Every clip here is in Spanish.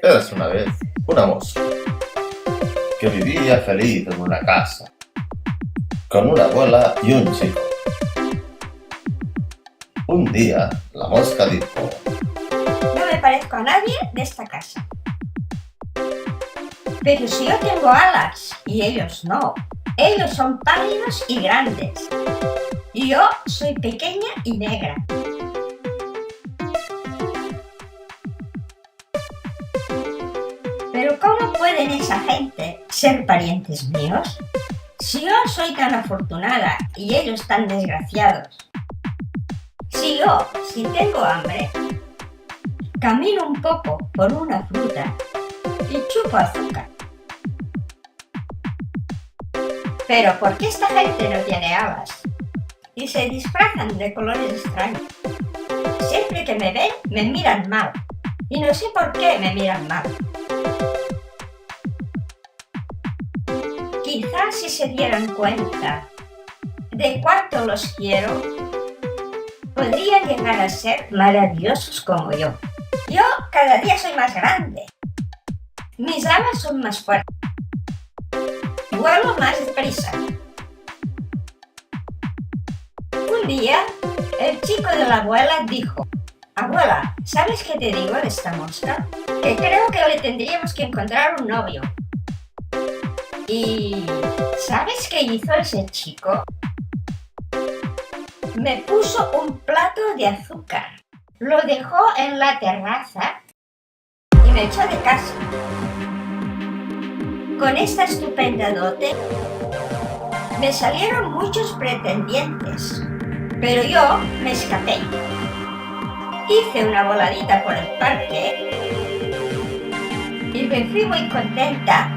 Érase una vez una mosca que vivía feliz en una casa con una abuela y un chico. Un día la mosca dijo: No me parezco a nadie de esta casa. Pero si yo tengo alas y ellos no. Ellos son pálidos y grandes. Y yo soy pequeña y negra. Pero ¿cómo pueden esa gente ser parientes míos? Si yo soy tan afortunada y ellos tan desgraciados. Si tengo hambre, camino un poco por una fruta y chupo azúcar. Pero ¿por qué esta gente no tiene alas? Y se disfrazan de colores extraños. Siempre que me ven, me miran mal. Y no sé por qué me miran mal. Quizás si se dieran cuenta de cuánto los quiero, podrían llegar a ser maravillosos como yo. Yo cada día soy más grande. Mis alas son más fuertes. Vuelo más deprisa. Un día, el chico de la abuela dijo: Abuela, ¿sabes qué te digo de esta mosca? Que creo que le tendríamos que encontrar un novio. ¿Y sabes qué hizo ese chico? Me puso un plato de azúcar. Lo dejó en la terraza y me echó de casa. Con esta estupenda dote me salieron muchos pretendientes, pero yo me escapé. Hice una voladita por el parque y me fui muy contenta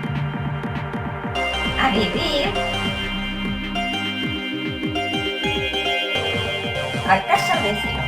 a vivir a casa del vecino.